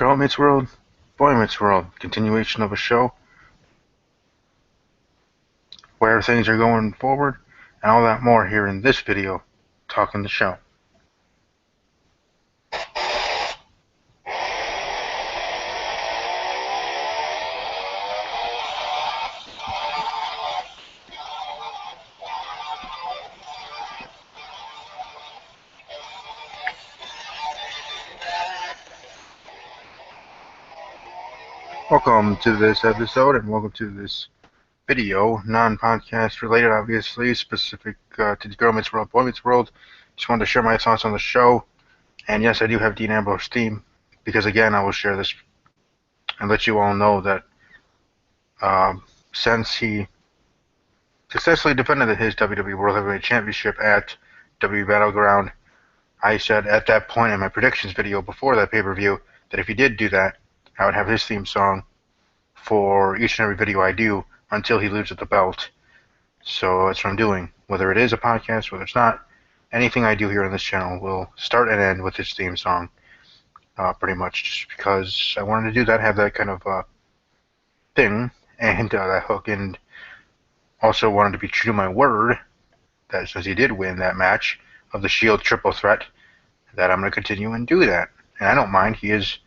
Girl Meets World, Boy Meets World, continuation of a show where things are going forward and all that more here in this video, talking the show. Welcome to this episode and welcome to this video, non-podcast related obviously, specific to Girl Meets World, Boy Meets World. Just wanted to share my thoughts on the show, and yes, I do have Dean Ambrose's theme, because again, I will share this and let you all know that since he successfully defended his WWE World Heavyweight Championship at WWE Battleground, I said at that point in my predictions video before that pay-per-view that if he did do that, I would have his theme song for each and every video I do until he loses the belt. So that's what I'm doing. Whether it is a podcast, whether it's not, anything I do here on this channel will start and end with his theme song, pretty much, just because I wanted to do that, have that kind of thing, and that hook, and also wanted to be true to my word that since he did win that match of the Shield triple threat, that I'm going to continue and do that. And I don't mind. He is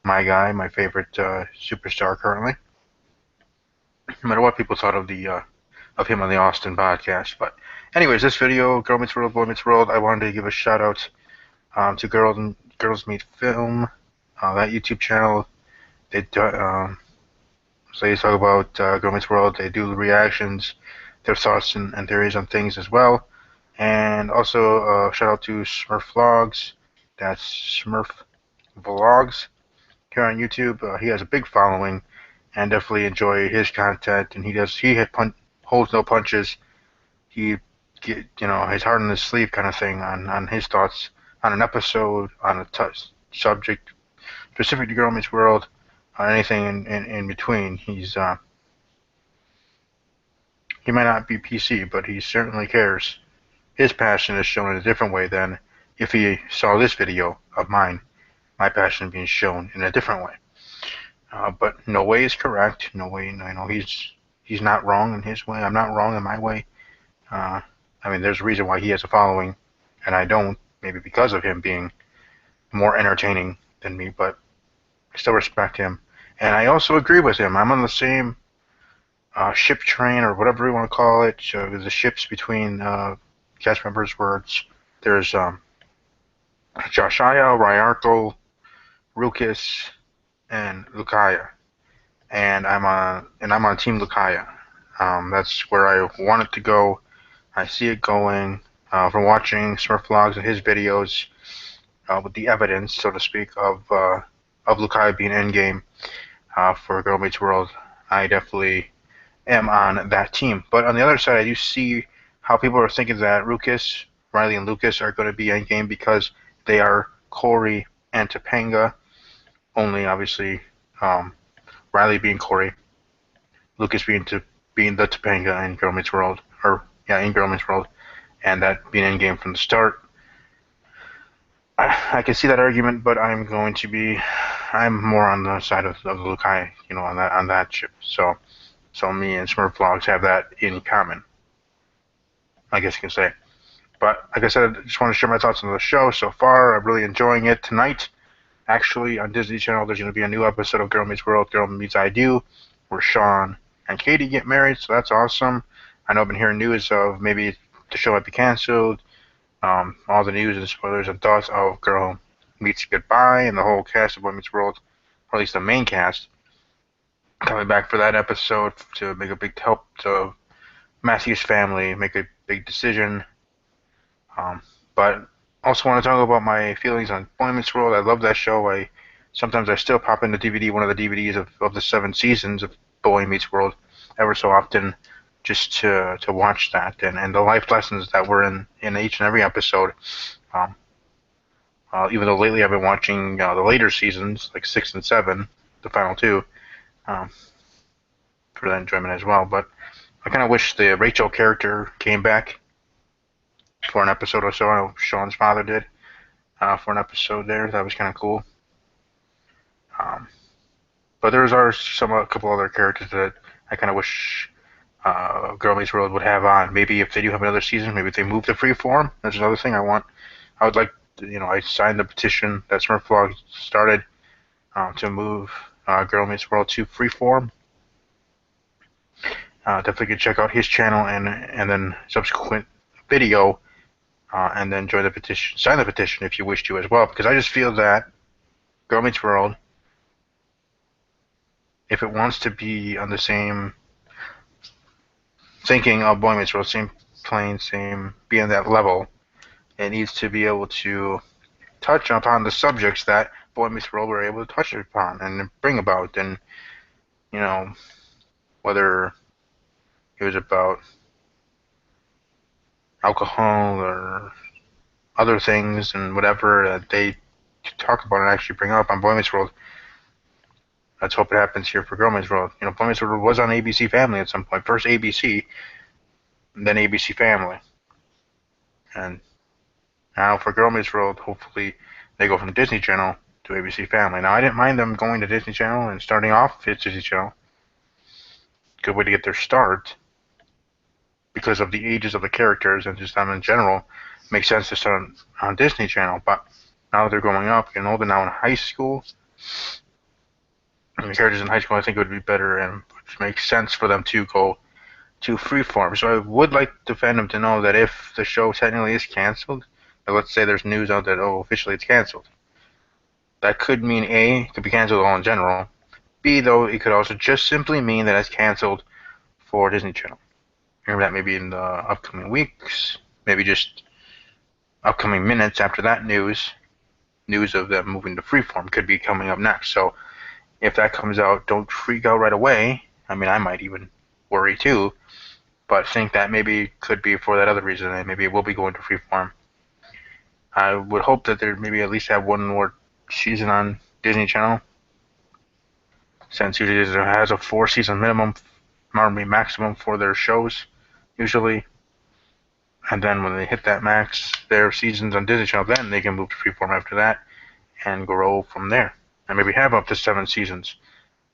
my guy, my favorite superstar currently. No matter what people thought of him on the Austin podcast. But anyways, this video, Girl Meets World, Boy Meets World, I wanted to give a shout out to Girls Meet Film, that YouTube channel. They so they talk about Girl Meets World. They do reactions, their thoughts and theories on things as well. And also shout out to Smurf Vlogs. That's Smurf Vlogs here on YouTube. He has a big following, and definitely enjoy his content. And he holds no punches. He his heart on his sleeve kind of thing on his thoughts on an episode, on a subject specific to Girl Meets World, on anything in between. He might not be PC, but he certainly cares. His passion is shown in a different way than if he saw this video of mine. My passion being shown in a different way. But no way is correct. No way, he's not wrong in his way. I'm not wrong in my way. I mean, there's a reason why he has a following, and I don't. Maybe because of him being more entertaining than me, but I still respect him. And I also agree with him. I'm on the same ship train, or whatever you want to call it. The ships between cast members where there's Joshua, Ryarko, Rukus, and Lukaya, and I'm on Team Lukaya. That's where I want it to go. I see it going from watching Smurf Vlogs and his videos with the evidence, so to speak, of Lukaya being endgame for Girl Meets World. I definitely am on that team. But on the other side, I do see how people are thinking that Rukus, Riley, and Lucas are going to be endgame because they are Corey and Topanga. Only obviously Riley being Corey, Lucas being the Topanga in Girl Meets World, in Girl Meets World, and that being in game from the start. I can see that argument, but I'm more on the side of Lukai, on that ship. So me and Smurf Vlogs have that in common, I guess you can say. But like I said, I just want to share my thoughts on the show so far. I'm really enjoying it. Tonight, actually, on Disney Channel, there's going to be a new episode of Girl Meets World, Girl Meets I Do, where Sean and Katie get married, so that's awesome. I know I've been hearing news of maybe the show might be canceled, all the news and spoilers and thoughts of Girl Meets Goodbye and the whole cast of Boy Meets World, or at least the main cast, coming back for that episode to make a big help to Matthew's family make a big decision. But also want to talk about my feelings on Boy Meets World. I love that show. Sometimes I still pop in the DVD, one of the DVDs of the 7 seasons of Boy Meets World, ever so often, just to watch that and the life lessons that were in each and every episode. Even though lately I've been watching the later seasons, like 6 and 7, the final 2, for that enjoyment as well. But I kind of wish the Rachel character came back for an episode or so. I know Sean's father did for an episode there. That was kind of cool. Um, but there's are a couple other characters that I kind of wish Girl Meets World would have on. Maybe if they do have another season, maybe if they move to Freeform. That's another thing I want. I would like, I signed the petition that Smurf started to move Girl Meets World to Freeform. Definitely could check out his channel and then subsequent video, and then join the petition, sign the petition if you wish to as well. Because I just feel that Girl Meets World, if it wants to be on the same thinking of Boy Meets World, same plane, same be on that level, it needs to be able to touch upon the subjects that Boy Meets World were able to touch upon and bring about, and whether it was about alcohol or other things and whatever that they talk about and actually bring up on Boy Meets World. Let's hope it happens here for Girl Meets World. Boy Meets World was on ABC Family at some point. First ABC, then ABC Family. And now for Girl Meets World, hopefully they go from Disney Channel to ABC Family. Now, I didn't mind them going to Disney Channel and starting off at Disney Channel. Good way to get their start because of the ages of the characters and just them in general. It makes sense to start on Disney Channel. But now that they're growing up, getting older now in high school, and the characters in high school, I think it would be better and it makes sense for them to go to Freeform. So I would like the fandom to know that if the show technically is canceled, let's say there's news out that, officially it's canceled, that could mean A, it could be canceled all in general. B, though, it could also just simply mean that it's canceled for Disney Channel. Remember that maybe in the upcoming weeks, maybe just upcoming minutes after that news of them moving to Freeform could be coming up next. So if that comes out, don't freak out right away. I mean, I might even worry too, but think that maybe could be for that other reason, and maybe it will be going to Freeform. I would hope that they maybe at least have one more season on Disney Channel, since usually it has a 4-season minimum, maximum for their shows, usually. And then when they hit that max, their seasons on Disney Channel, then they can move to Freeform after that and grow from there. And maybe have up to 7 seasons.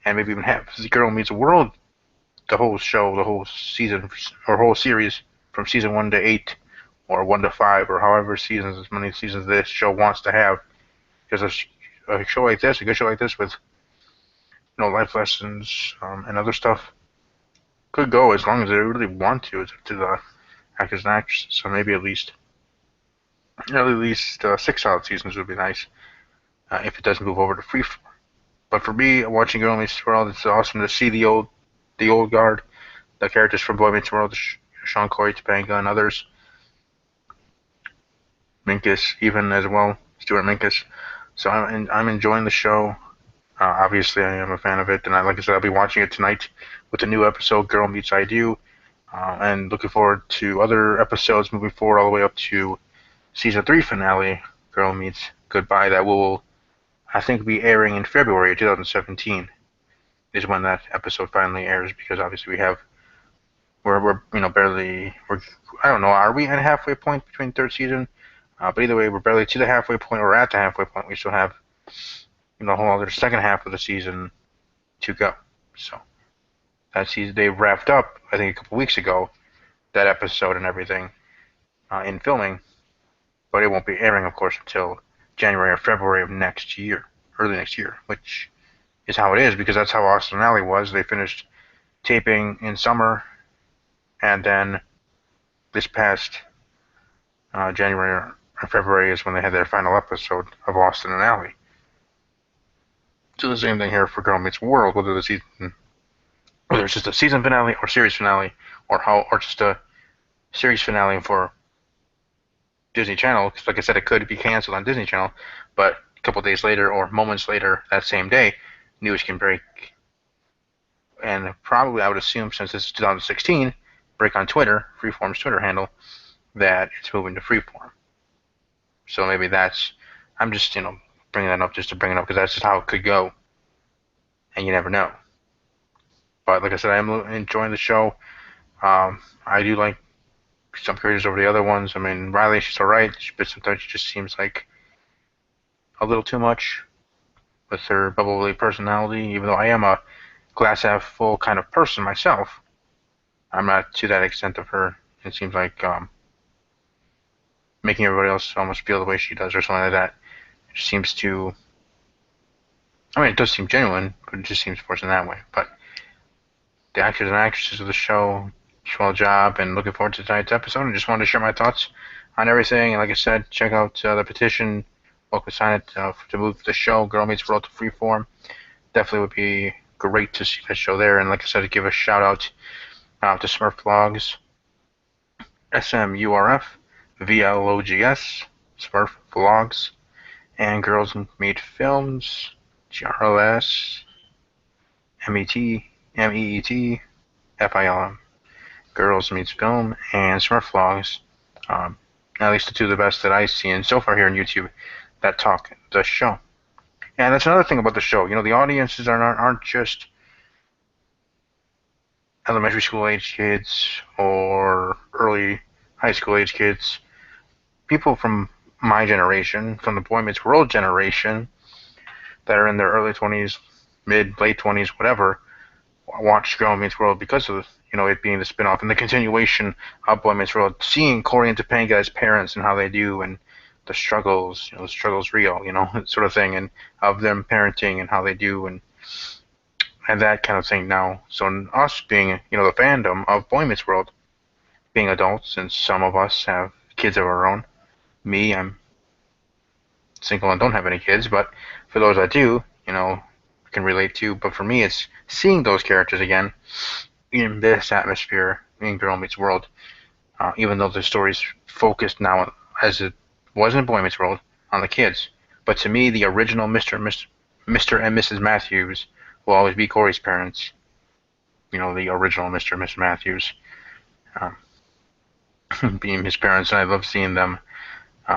And maybe even have Girl Meets World, the whole show, the whole season, or whole series, from season 1 to 8, or 1 to 5, or however seasons, as many seasons this show wants to have. Because a show like this, a good show like this with life lessons and other stuff, could go as long as they really want to. It's up to the actors and actresses. So maybe at least 6 solid seasons would be nice if it doesn't move over to Freeform. But for me, watching Girl Meets World, it's awesome to see the old guard, the characters from Boy Meets World, Sean Corey, Topanga, and others. Minkus, even as well, Stuart Minkus. So I'm enjoying the show. Obviously, I am a fan of it, and like I said, I'll be watching it tonight with the new episode, Girl Meets I Do, and looking forward to other episodes moving forward all the way up to season 3 finale, Girl Meets Goodbye, that will, I think, be airing in February 2017 is when that episode finally airs, because obviously we're barely, I don't know, are we at a halfway point between third season? But either way, we're barely to the halfway point, or at the halfway point. We still have the whole other second half of the season to go. So that season, they wrapped up, I think, a couple weeks ago, that episode and everything in filming, but it won't be airing, of course, until January or February of next year, early next year, which is how it is, because that's how Austin and Ally was. They finished taping in summer, and then this past January or February is when they had their final episode of Austin and Ally. So the same thing here for Girl Meets World, whether it's just a season finale or series finale, or just a series finale for Disney Channel. Because like I said, it could be canceled on Disney Channel, but a couple days later or moments later that same day, news can break, and probably I would assume, since this is 2016, break on Twitter, Freeform's Twitter handle, that it's moving to Freeform. So maybe I'm just bringing that up just to bring it up, because that's just how it could go, and you never know. But like I said, I'm enjoying the show. I do like some characters over the other ones. I mean, Riley, she's alright, but sometimes she just seems like a little too much. with her bubbly personality. Even though I am a glass half full kind of person myself, I'm not to that extent of her. It seems like making everybody else almost feel the way she does or something like that. It just seems to, I mean, it does seem genuine, but it just seems forced in that way. But the actors and actresses of the show, swell job, and looking forward to tonight's episode. And just wanted to share my thoughts on everything. And like I said, check out the petition. Local sign it to move the show Girl Meets World to Freeform. Definitely would be great to see that show there. And like I said, to give a shout out to Smurf Vlogs, SMURF, VLOGS, Smurf Vlogs, and Girls Meet Films, GROS, MEET, FILM, Girls Meets Film, and Smurf Vlogs. At least the two of the best that I've seen so far here on YouTube that talk the show. And that's another thing about the show. You know, the audiences aren't just elementary school age kids or early high school age kids. People from my generation, from the Boy Meets World generation, that are in their early 20s, late 20s, whatever, watch Girl Meets World because of it being the spinoff and the continuation of Boy Meets World, seeing Corey and Topanga as parents and how they do and the struggles, the struggles real, sort of thing, and of them parenting and how they do and that kind of thing now. So us being, the fandom of Boy Meets World, being adults, and some of us have kids of our own. Me, I'm single and don't have any kids, but for those that do, I can relate to. But for me, it's seeing those characters again in this atmosphere in Girl Meets World, even though the story's focused now, as it was in Boy Meets World, on the kids. But to me, the original Mr. and Mrs. Matthews will always be Corey's parents. The original Mr. and Mrs. Matthews being his parents, and I love seeing them in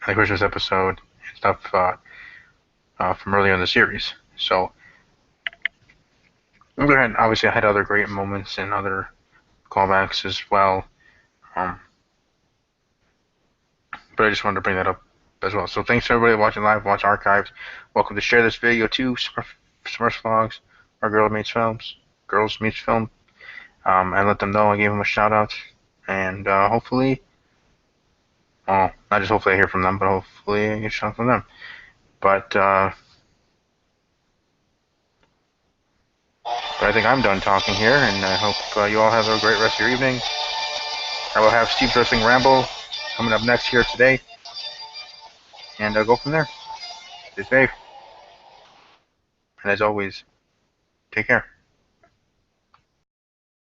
the Christmas episode and stuff from earlier in the series. So, on the other hand, obviously, I had other great moments and other callbacks as well. But I just wanted to bring that up as well. So thanks to everybody watching live, watch archives. Welcome to share this video to Smurfs Vlogs or Girls Meets Film, and let them know I gave them a shout out. And hopefully, well, not just hopefully I hear from them, but hopefully I get a shout out from them. But I think I'm done talking here, and I hope you all have a great rest of your evening. I will have Steve's Wrestling Ramble coming up next here today, and I'll go from there. Stay safe, and as always, take care.